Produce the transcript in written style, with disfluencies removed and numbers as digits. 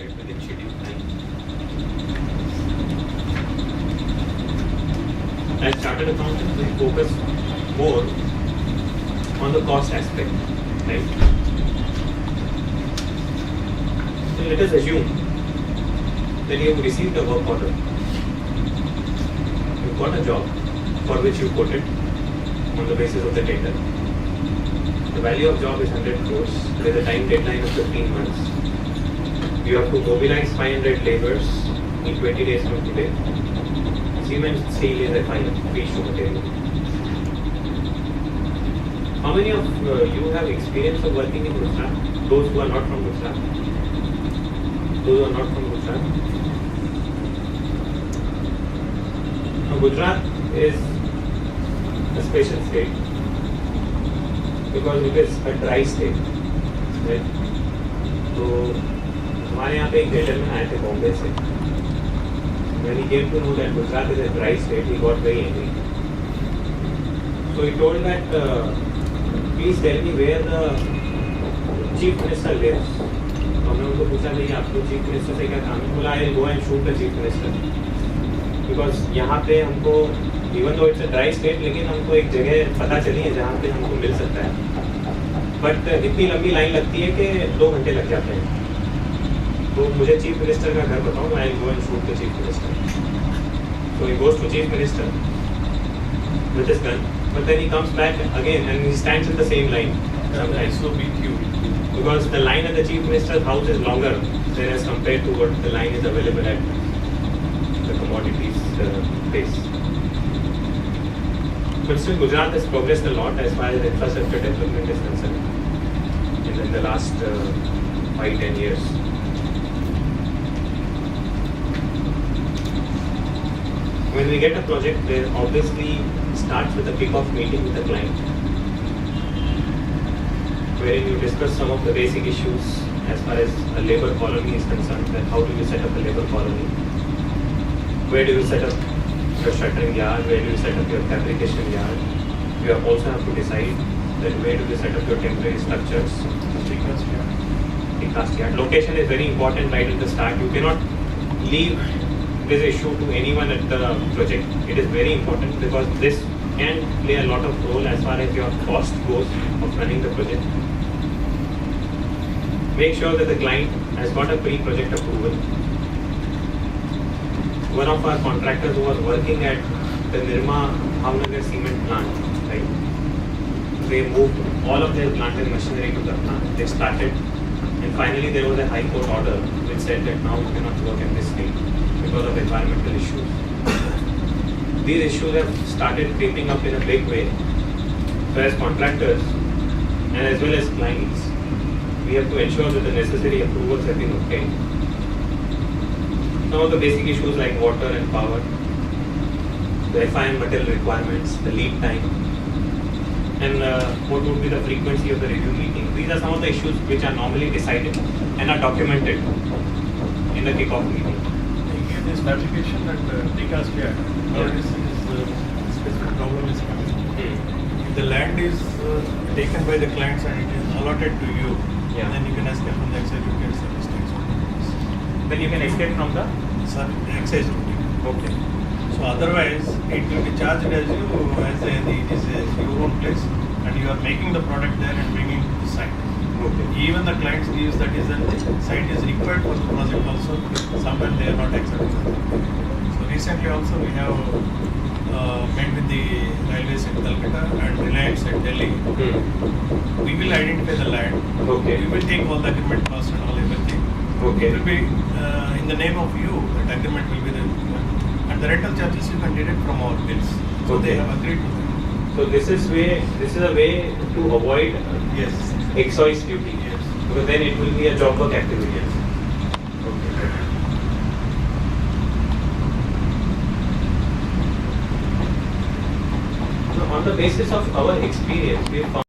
completed within scheduled time. As chartered accountants, we focus more on the cost aspect, right? So let us assume that you have received a work order. You've got a job for which you quoted on the basis of the tender. The value of job is 100 crores. There is a time deadline of 15 months. You have to mobilize 500 laborers in 20 days from today. Cement, steel is FIM, finished material. How many of you have experience of working in Gujarat? Those who are not from Gujarat? Those who are not from Gujarat? Now, Gujarat is a special state because it is a dry state, right? तो हमारे यहाँ पे एक gentleman आए थे बॉम्बे से. When he came to know that Gujarat is a dry state, he got very angry. So he told that, please tell me where the chief minister lives. तो हमने उनको पूछा नहीं आपको chief minister से क्या काम है? बोला I'll go and shoot the chief minister. Because यहाँ पे हमको even though it's a dry state, लेकिन हमको एक जगह पता चली है जहाँ पे हमको मिल सकता है. बट इतनी लंबी लाइन लगती है कि 2 घंटे लग जाते हैं. तो मुझे चीफ मिनिस्टर का घर बताओ, I go and shoot the chief minister. So he goes to chief minister with his gun, but then he comes back again and he stands in the same line. Sometimes so big queue because the line at the chief minister's house is longer than as compared to what the line is available at the commodities place. But still, Gujarat has progressed a lot as far as infrastructure development is concerned in the last 5-10 years. When we get a project, there obviously starts with a kick-off meeting with the client, wherein you discuss some of the basic issues as far as a labor colony is concerned. That how do you set up a labor colony? Where do you set up your shuttering yard? Where do you set up your fabrication yard? You also have to decide that where do you set up your temporary structures. Precast yard. Location is very important right at the start. You cannot leave this issue to anyone at the project. It is very important because this can play a lot of role as far as your cost goes of running the project. Make sure that the client has got a pre-project approval. One of our contractors who was working at the Nirma Bhavnagar cement plant, right? They moved all of their plant and machinery to the plant. They started, and finally there was a High Court order which said that now you cannot work in this state because of environmental issues. These issues have started creeping up in a big way. So as contractors and as well as clients, we have to ensure that the necessary approvals have been obtained. Some of the basic issues like water and power, the FIM material requirements, the lead time, and what would be the frequency of the review meeting. These are some of the issues which are normally decided and are documented in the kick-off meeting. Again, this fabrication and precast yard, this specific problem is coming. If the land is taken by the clients and it is allotted to you, then you can escape from the excise duty and service tax. Then you can escape from the excise duty. Okay. So otherwise, it will be charged as you as it is your own place, and you are making the product there and bringing it to the site. Okay. Even the clients gives that is that the site is required for the project also. Sometimes they are not accepting that. So recently also we have met with the railways in Calcutta and Reliance at Delhi. We will identify the land. Okay. We will take all the agreement costs and all everything. Okay. It will be in the name of you. That agreement will be there, and the rental charges you can deduct from our bills. So Okay. they have agreed to that. So this is a way to avoid Yes. excise duty. Yes. Because then it will be a job work activity. Okay. So on the basis of our experience, we found